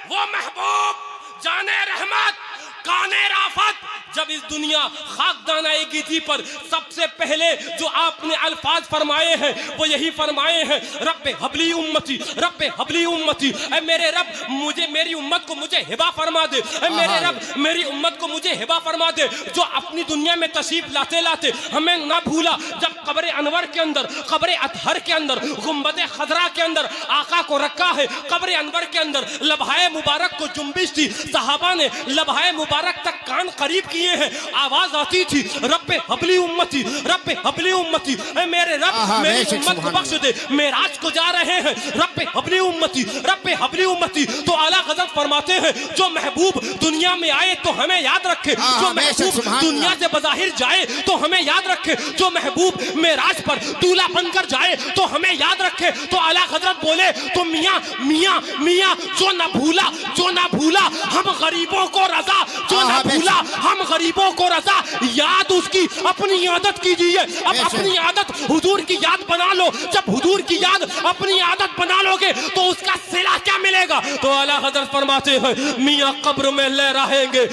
वो महबूब जाने रहमत काने राफत, जब इस दुनिया खाकदाना गिद्दी पर सबसे पहले जो आपने अल्फाज फरमाए हैं वो यही फरमाए हैं रब्बे हबली उम्मती, रब्बे हबली उम्मती, ऐ मेरे रब मुझे मेरी उम्मत को मुझे हिबा फरमा दे, ऐ मेरे रब मेरी उम्मत को मुझे हिबा फरमा दे। जो अपनी दुनिया में तशरीफ लाते लाते हमें ना भूला, जब कब्र अनवर के अंदर, कब्र अतहर के अंदर, गुम्बद खजरा के अंदर आका को रखा है, कब्र अनवर के अंदर लबहाए मुबारक को जुम्बिश थी, सहाबा ने लबहाए मुबारक तक कान करीब किए हैं, आवाज आती थी रब्बे हबली उम्मती, रब्बे हबली उम्मती, ऐ मेरे रब मेरी उम्मत को बख्श दे। मेराज को जा रहे हैं रब्बे हबली उम्मती, रब्बे हबली उम्मती, तो आला हज़रत फरमाते हैं जो महबूब दुनिया में आए तो हमें याद रखे, जो महबूब दुनिया से बज़ाहिर जाए तो हमें याद रखे, जो महबूब मेराज पर दूल्हा बनकर जाए तो हमें याद रखे। तो आला हज़रत बोले तो मियाँ मियाँ मियाँ जो न भूला, जो न भूला हम गरीबों को रजा, जो न भूला हम गरीबों को रजा, याद उसकी अपनी आदत कीजिए। अब अपनी आदत हुजूर की याद बना लो, जब हुजूर की याद अपनी आदत बना लोगे तो उसका सिला क्या मिलेगा। तो आला हज़रत फरमाते हैं मियाँ कब्र में लहराएंगे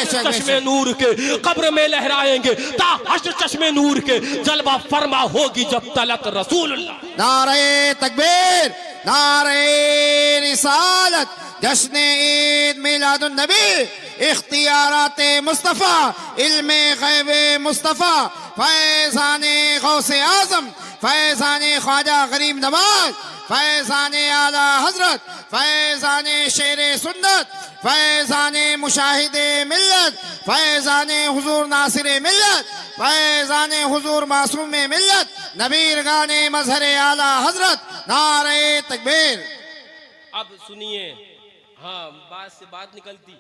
चश्मे नूर के, कब्र में लहराएंगे ता हश्र चश्मे नूर के, जलवा फरमा होगी जब तलत रसूलुल्लाह। नारे तकबीर, नारे रिसालत, जश्न ईद मिलादुन नबी, इख्तियारात मुस्तफ़ा, इल्मे गैबे मुस्तफ़ा, फैज़ाने गौसे आज़म, फैज़ाने ख्वाजा गरीब नवाज, फैज़ाने आला हजरत, फैज़ाने शेरे सुन्नत, फैज़ाने मुशाहिदे मिल्लत, फैज़ाने हुजूर नासिरे मिल्लत, फैज़ाने हुजूर मासूमे मिल्लत, नबीर गाने मजहरे आला हजरत, नारे तकबीर। अब सुनिए, हाँ बात से बात निकलती,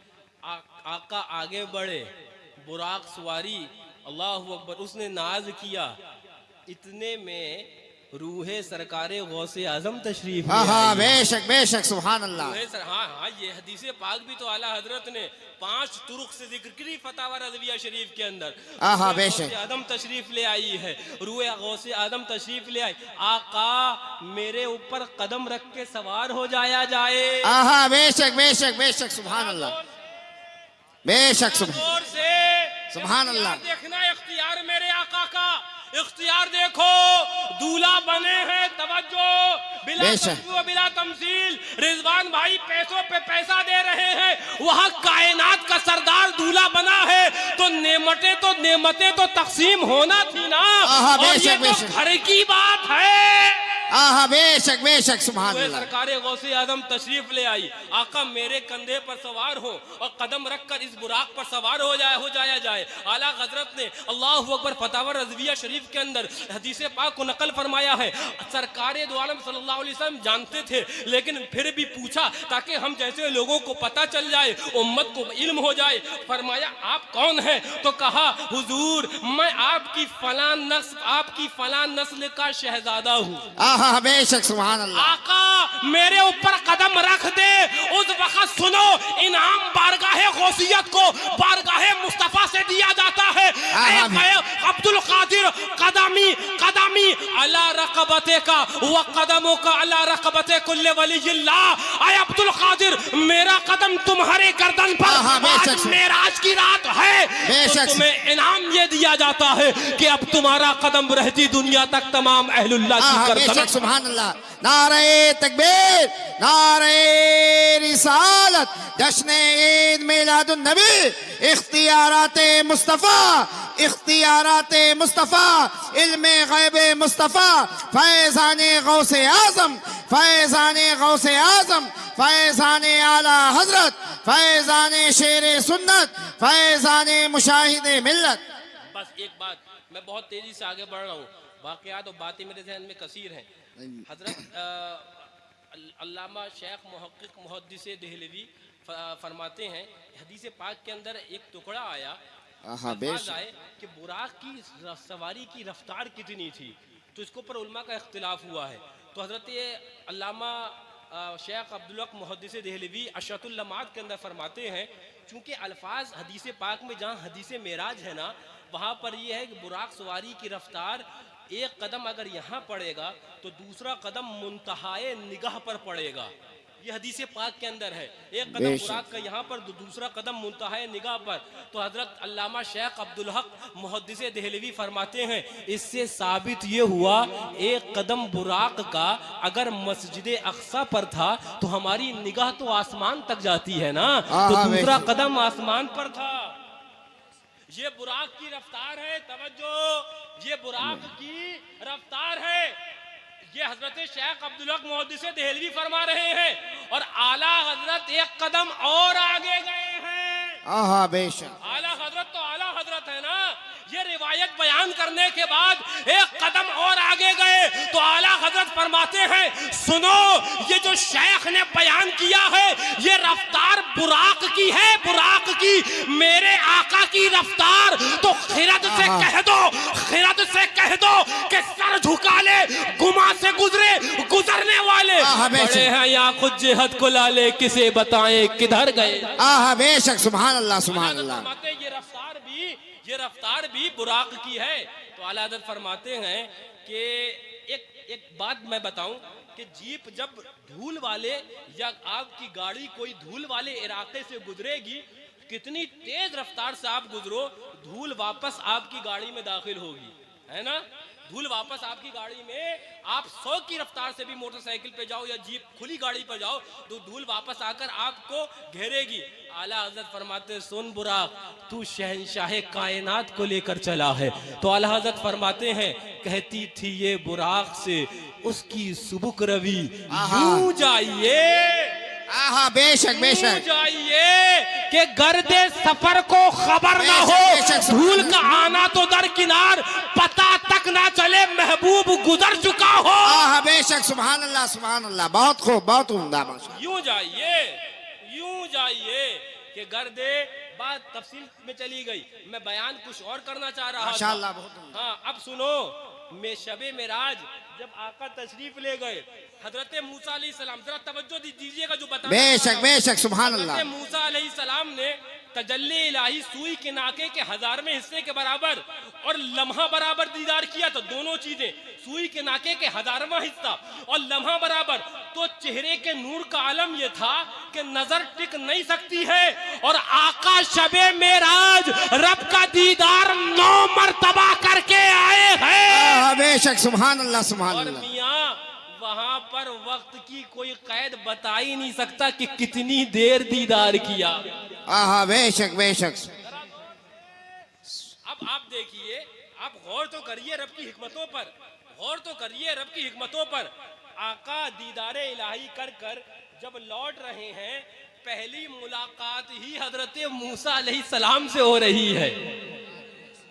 आका आगे बढ़े, बुराक सवारी, अल्लाहु अकबर, उसने नाज किया, इतने में रूहे सरकारे गौसे आजम तशरीफ ले आई। बेशक बेशक, सुभान अल्लाह। हाँ हाँ, ये हदीसे पाक भी तो आला हजरत ने 5 तुरुक से जिक्र की फतावा रज़विया शरीफ के अंदर। बेशक आदम तशरीफ ले आई है, रूहे गौसे आदम तशरीफ ले आई। आका मेरे ऊपर कदम रख के सवार हो जाया जाए। बेशक बेशक बेशक, सुभान अल्लाह, बेशक। जोर से सुभान अल्लाह। देखना इख्तियार मेरे आका का, इख्तियार देखो, दूल्हा बने हैं, तवज्जो, बिला तशबीह बिला तमसील। रिजवान भाई पैसों पे पैसा दे रहे हैं, वहाँ कायनात का सरदार दूल्हा बना है, तो नेमतें तो तकसीम होना थी ना। और ये तो घर की बात है। आहा बेशक बेशक सुभान अल्लाह। सरकार गौसे आजम तशरीफ ले आई, आका मेरे कंधे पर सवार हो और कदम रखकर इस बुराक पर सवार हो जाया जाए। आला हजरत ने अल्लाहु अकबर फतावा रज़विया शरीफ के अंदर हदीस पाक को नकल फरमाया है। सरकार दो आलम सल्लल्लाहु अलैहि वसल्लम जानते थे, लेकिन फिर भी पूछा ताकि हम जैसे लोगों को पता चल जाए, उम्मत को इल्म हो जाए। फरमाया आप कौन हैं? तो कहा हुजूर मैं आपकी फलां नस्ल का शहजादा हूँ। आहा बेशक सुभान अल्लाह। आका मेरे ऊपर कदम रख दे, उस वक्त सुनो इनाम बारगाहे गौसियत को बारगाहे मुस्तफा से दिया जाता है। अब्दुल कादिर कदमी अला रकबते का व कदमों का अला रकबते कुल्ले वलील्लाह। आय अब्दुल कादिर मेरा कदम तुम्हारे गर्दन पर, आज मेराज की रात है, तो तुम्हें इनाम ये दिया जाता है कि अब तुम्हारा कदम रहती दुनिया तक तमाम अहलुल्लाह की गर्दन। सुभान अल्लाह। नारे तकबीर, नारे रिसालत, जश्न ईद मिलादुन नबी, इख्तियाराते मुस्तफ़ा, इल्मे गैबे मुस्तफ़ा, फैज़ाने गौसे आज़म, फैज़ाने आला हजरत, फैज़ाने शेरे सुन्नत, फैज़ाने मुशाहिदे मिल्लत। बस एक बात, मैं बहुत तेजी से आगे बढ़ रहा हूँ, वाक़यात और बातें मेरे ज़हन में कसीर हैं। हजरत अल्लामा शेख मुहक्किक मुहद्दिस देहलवी फरमाते हैं, हदीस पाक के अंदर एक टुकड़ा आया, आए कि बुराक की सवारी की रफ्तार कितनी थी, तो इसके ऊपर उलमा का इख्तिलाफ हुआ है। तो हजरत अल्लामा शेख अब्दुल हक मुहद्दिस देहलवी अशरतुल लमात के अंदर फरमाते हैं, चूँकि अल्फाज हदीस पाक में जहाँ हदीस मेराज है ना, वहाँ पर यह है कि बुराक सवारी की रफ्तार एक कदम अगर यहाँ पड़ेगा तो दूसरा कदम मुंतहाए निगाह पर पड़ेगा। ये हदीस पाक के अंदर है, एक कदम बुराक का यहाँ पर, दूसरा कदम मुंतहाए निगाह पर। तो हजरत अल्लामा शेख अब्दुल हक मुहद्दिस देहलवी फरमाते हैं, इससे साबित ये हुआ एक कदम बुराक का अगर मस्जिद अक्सा पर था तो हमारी निगाह तो आसमान तक जाती है ना, तो दूसरा कदम आसमान पर था। ये बुराक की रफ्तार है, तवज्जो, ये बुराक की रफ्तार है। ये हजरत शेख अब्दुल हक मुहद्दिस देहलवी फरमा रहे हैं, और आला हजरत एक कदम और आगे गए हैं। आहा बेशक। आला हजरत तो आला हजरत है ना, ये रिवायत बयान करने के बाद एक कदम और आगे गए तो आला हजरत फरमाते हैं, सुनो ये जो शेख ने बयान किया है ये रफ्तार बुराक की है, बुराक की, मेरे आका की रफ्तार। तो खिरद से कह दो कि सर झुका ले, गुमा से गुजरने वाले बड़े हैं या खुद जिहद को लाले, किसे बताएं किधर गए। आहा बेशक सुभान अल्लाह सुभान अल्लाह। ये रफ्तार भी बुराक की है। तो आला हज़रत फरमाते हैं कि एक बात मैं बताऊं कि जीप जब धूल वाले या आपकी गाड़ी कोई धूल वाले इलाके से गुजरेगी, कितनी तेज रफ्तार से आप गुजरो, धूल वापस आपकी गाड़ी में दाखिल होगी, है ना। धूल वापस आपकी गाड़ी में, आप 100 की रफ्तार से भी मोटरसाइकिल पे जाओ या जीप खुली गाड़ी पर जाओ तो धूल वापस आकर आपको घेरेगी। आला हज़रत फरमाते, सुन बुराक, तू शहंशाह कायनात को लेकर चला है। तो आला हज़रत फरमाते हैं, कहती थी ये बुराक से उसकी सुबुक रवि, यूं जाइए, आहा बेशक बेशक जाइए कि गर्दे सफर को खबर ना हो, धूल का आना तो दरकिनार, पता तक ना चले महबूब गुजर चुका हो। आहा बेशक सुभान अल्लाह, बहुत खूब, बहुत उम्दा। यूं जाइए कि गर्दे, बात तफसील में चली गई, मैं बयान कुछ और करना चाह रहा था। हाँ, अब सुनो, मैं शबे मेराज जब आका तशरीफ ले गए, हजरत मूसा अलैहिस्सलाम, जरा तवज्जो दीजिएगा जो बता, बेशक बेशक सुभान अल्लाह। मूसा अलैहिस्सलाम ने तजल्ली इलाही सुई के नाके के 1000वें हिस्से के बराबर और लम्हा बराबर दीदार किया, तो दोनों चीजें, सुई के नाके के 1000वां हिस्सा और लम्हा बराबर, तो चेहरे के नूर का आलम यह था कि नजर टिक नहीं सकती है। और आका शबे मेराज रब का दीदार 9 मर्तबा करके आए हैं। बेशक सुभान अल्लाह सुभान और अल्लाह। मियां वहां पर वक्त की कोई कैद बता ही नहीं सकता कि कितनी देर दीदार किया। बेशक बेशक। अब आप देखिए, आप गौर तो करिए रब की हिकमतों पर, गौर तो करिए रब की हिकमतों पर। आका दीदारे इलाही कर कर जब लौट रहे हैं, पहली मुलाकात ही हजरत मूसा अलैहिस्सलाम से हो रही है।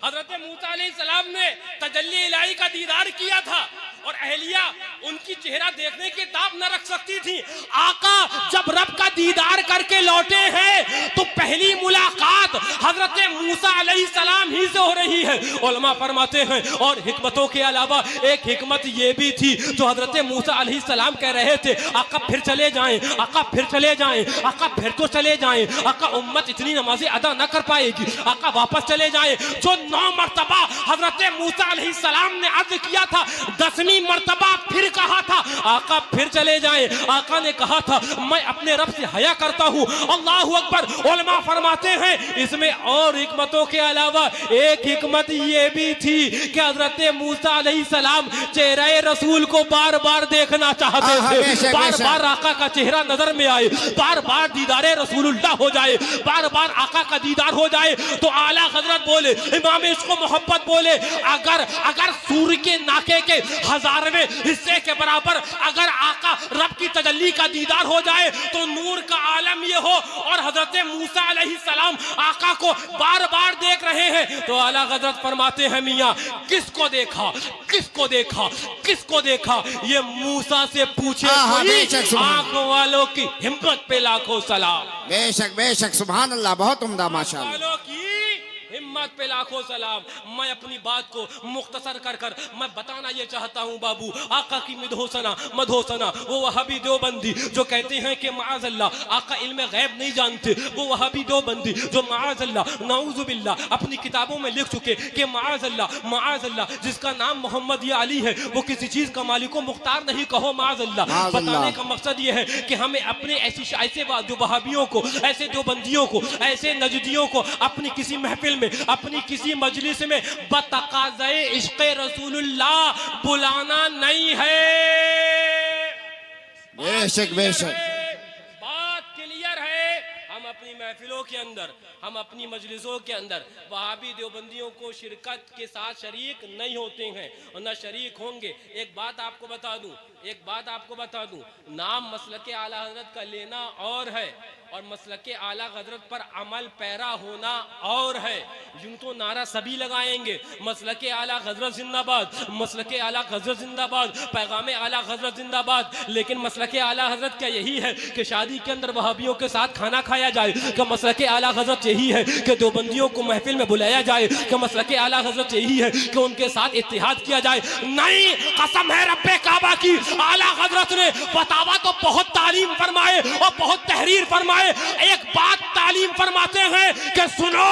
हजरत मूसा अलैहिस्सलाम ने तजल्ली इलाही का दीदार किया था और अहलिया उनकी चेहरा देखने की ताब न रख सकती थी। आका जब रब का दीदार करके लौटे हैं तो पहली मुलाकात हजरत मूसा अलैहिस्सलाम ही से हो रही है। उलमा फरमाते हैं और हिकमतों के अलावा एक हिकमत ये भी थी जो हजरत मूसा अलैहिस्सलाम कह रहे थे, आका फिर चले जाएं, आका फिर चले जाएं, आका फिर तो चले जाएं, आका उम्मत इतनी नमाजें अदा न कर पाएगी, आका वापस चले जाएं। जो 9 मर्तबा हजरत मूसा अलैहिस्सलाम ने अर्ज किया था, 10वीं मर्तबा फिर कहा था आका फिर चले जाएं। आका ने कहा था मैं अपने रब से हया करता हूं। अल्लाहु अकबर। उलमा फरमाते हैं इसमें और हिकमतों के अलावा एक हिकमत ये भी थी कि हजरत मूसा अलैहिस्सलाम चेहरे रसूल को बार बार देखना चाहते थे, बार बार आका का चेहरा नजर में आए, बार बार दीदारे रसूलुल्लाह हो जाए, बार बार आका का दीदार हो जाए। तो आला हजरत बोले, इमाम इश्क मोहब्बत बोले, अगर सूर्य के नाके के 1000वें हिस्से के बराबर अगर आका रब की तजल्ली का दीदार हो जाए तो नूर का आलम ये हो और हजरत मूसा अलैहिस्सलाम आका को बार बार देख रहे हैं, तो आला हजरत फरमाते हैं मियां किसको देखा, किसको देखा, किसको देखा, ये मूसा से पूछे आंख वालों की हिम्मत पे लाखों सलाम। बेशक बेशक सुभान अल्लाह, बहुत उम्दा माशाअल्लाह। हिम्मत पे लाखों सलाम। मैं अपनी बात को मुख्तसर कर कर मैं बताना ये चाहता हूँ बाबू, आका की मधोसना वो वहाबी देवबंदी जो कहते हैं कि माअज़ल्लाह आका इल्म गैब नहीं जानते, वो वहाबी देवबंदी जो माअज़ल्लाह नाउज़ुबिल्लाह अपनी किताबों में लिख चुके कि माअज़ल्लाह जिसका नाम मोहम्मद या अली है वो किसी चीज का मालिको मुख्तार नहीं, कहो माअज़ल्लाह। बताने का मकसद ये है कि हमें अपने ऐसे जो वहाबियों को, ऐसे देवबंदियों को, ऐसे नजदियों को अपनी किसी महफिल में, अपनी किसी मजलिस में बतकाज़े इश्क़े रसूलुल्लाह बुलाना नहीं है। बेशक बेशक बात क्लियर है। हम अपनी महफिलों के अंदर, हम अपनी मजलिसों के अंदर वहाबी देवबंदियों को शिरकत के साथ शरीक नहीं होते हैं और न शरीक होंगे। एक बात आपको बता दूं, नाम मसलके आला हजरत का लेना और है और मसलके आला हजरत पर अमल पैरा होना और है। यूं तो नारा सभी लगाएंगे मसलके आला हजरत जिंदाबाद, मसलके आला हजरत जिंदाबाद, पैगाम आला हजरत जिंदाबाद, लेकिन मसलके आला हजरत क्या यही है कि शादी के अंदर वहाबियों के साथ खाना खाया जाए? क्या मसलके आला हजरत यही है कि देवबंदियों को महफिल में बुलाया जाए? क्या मसलके आला हजरत यही है कि उनके साथ इत्तिहाद किया जाए? नहीं, कसम है रब्बे काबा की, आला हजरत ने फतावा तो बहुत तालीम फरमाए और बहुत तहरीर फरमाए। एक बात तालीम फरमाते हैं कि सुनो,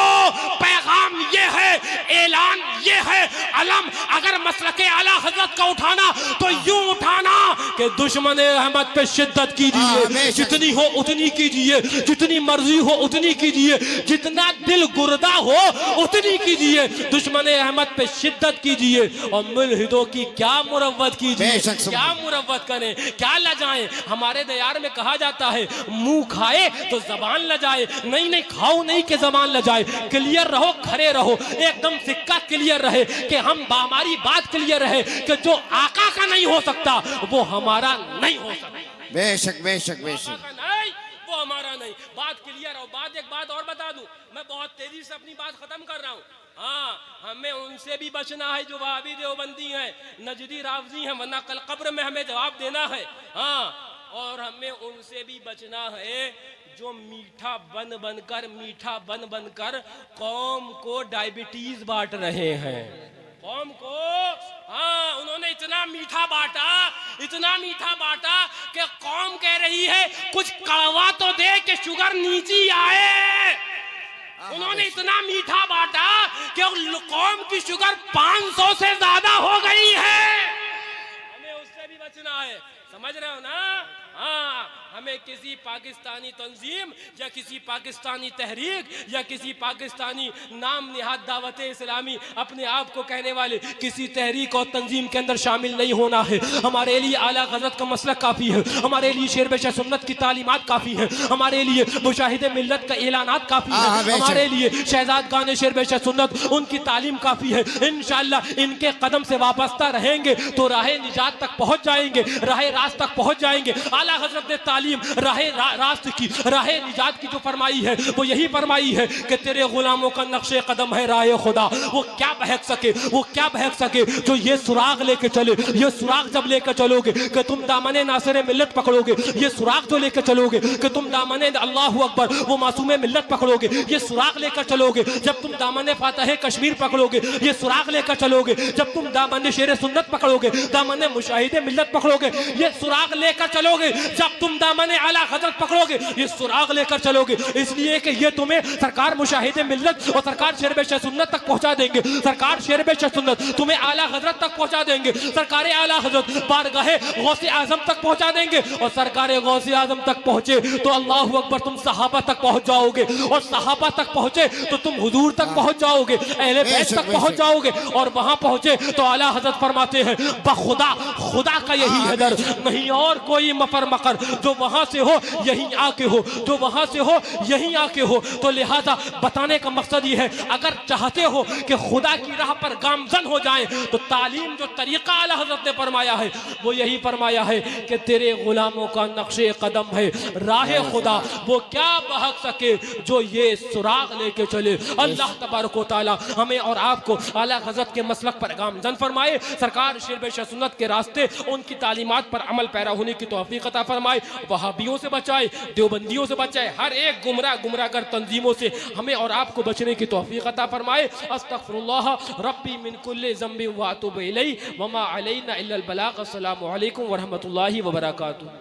पैगाम ये है, ऐलान ये है, अलम अगर मसलके आला हजरत का उठाना तो यूं उठाना कि दुश्मन अहमद पे शिद्दत कीजिए, जितनी हो उतनी कीजिए, जितनी मर्जी हो उतनी कीजिए, जितना दिल गुर्दा हो उतनी कीजिए, दुश्मन अहमद पे शिद्दत कीजिए और मुल्हिदों की क्या मुरव्वत कीजिए, क्या मुरव्वत करें, क्या लजाएं। हमारे दयार में कहा जाता है मुंह खाए तो जबान लजाए, नहीं खाओ नहीं कि जबान लजाए। क्लियर रहो, खड़े रहो, एकदम सिक्का क्लियर रहे कि हमारी बात क्लियर रहे कि जो आका का नहीं हो सकता वो हमारा नहीं हो सकता। बेशक बेशक बेशक नहीं, वो हमारा नहीं। बात क्लियर हो। एक बात और बता दूं, मैं बहुत तेजी से अपनी बात खत्म कर रहा हूँ। हाँ, हमें उनसे भी बचना है जो वहाबी देवबंदी हैं, नजदी रावजी हैं, वरना कल कब्र में हमें जवाब देना है। हाँ, और हमें उनसे भी बचना है जो मीठा बन बनकर कौम को डायबिटीज बांट रहे हैं। कौम को हाँ, उन्होंने इतना मीठा बांटा कि कौम कह रही है कुछ कड़वा तो दे कि शुगर नीचे आए। उन्होंने इतना मीठा बांटा कि कौम की शुगर 500 से ज्यादा हो गई है। हमें उससे भी बचना है, समझ रहे हो ना? हाँ, हमें किसी पाकिस्तानी तंजीम या किसी पाकिस्तानी तहरीक या किसी पाकिस्तानी नाम निहाद दावत इस्लामी अपने आप को कहने वाले किसी तहरीक और तंजीम के अंदर शामिल नहीं होना है। हमारे लिए आला हज़रत का मसलक काफ़ी है, हमारे लिए शेर बेशा सुन्नत की तालीमात काफ़ी है, हमारे लिए मुशाहिदे मिल्लत का ऐलानात काफ़ी है, हमारे लिए शहजाद गाने शेर बेशा सुन्नत उनकी तालीम काफ़ी है। इंशाअल्लाह इनके कदम से वाबस्ता रहेंगे तो राह निजात तक पहुँच जाएंगे, राह रास्त तक पहुँच जाएंगे। आला हज़रत ने तालीम रास्त की, राह निजात की जो फरमाई है वो यही फरमाई है कि तेरे गुलामों का नक्शे कदम है राह खुदा। वो क्या बहक सके, वो क्या बहक सके जो ये सुराग लेके चले। ये सुराग जब लेकर चलोगे कि तुम दामने नासिर मिल्लत पकड़ोगे, ये सुराग जो लेकर चलोगे कि तुम दामने अल्लाहु अकबर वो मासूम मिल्लत पकड़ोगे, ये सुराग लेकर चलोगे जब तुम दामने फातह कश्मीर पकड़ोगे, ये सुराग लेकर चलोगे जब तुम दामने शेर सुन्नत पकड़ोगे, दामने मुशाहिदे मिल्लत पकड़ोगे, ये सुराग लेकर चलोगे जब तुम दामने आला हज़रत पकड़ोगे, ये सुराग लेकर चलोगे। इसलिए कि ये तुम्हें सरकार मुशाहिदे मिल्लत और सरकार शेर बेशा सुन्नत तक पहुंचा देंगे। सरकार शेर बेशा सुन्नत तुम्हें आला हज़रत तक पहुंचा देंगे, सरकार आला हज़रत बारगाहे गौसे आजम तक पहुंचा देंगे, और सरकार गौसे आजम तक पहुंचे तो अल्लाहु अकबर तुम सहाबा तक पहुंच जाओगे, और सहाबा तक पहुंचे तो तुम हुजूर तक पहुंच जाओगे, अहले बैत तक पहुंच जाओगे, और वहां पहुंचे तो आला हज़रत फरमाते हैं बखुदा खुदा का यही है दर, नहीं और कोई मफर मकर, जो वहां से हो यहीं आके हो, जो वहां से हो यहीं आके हो। तो लिहाजा बताने का मकसद ये है, अगर चाहते हो कि खुदा की राह पर गामजन हो जाएं तो तालीम जो तरीका आला हज़रत ने फरमाया है वो यही फरमाया है कि तेरे गुलामों का नक्शे कदम है राह खुदा। वो क्या बहक सके जो ये सुराग लेके चले। अल्लाह तबारक व तआला हमें और आपको आला हज़रत के मसलक पर गामजन फरमाए, सरकार शेर बेशा सुन्नत के रास्ते उनकी तालीमात पर अमल पैरा होने की तौफीक अता फरमाए, वहाबियों से बचाए, देवबंदियों से बचाए, हर एक गुमराहगर तंजीमों से हमें और आपको बचने की तौफीक अता फरमाए। अस्तगफिरुल्लाह रब्बी मिन कुल्लि ज़ंबि व अतूबु इलैहि व मा अलैना इल्लल बलाग। अस्सलामु अलैकुम व रहमतुल्लाहि व बरकातुहू।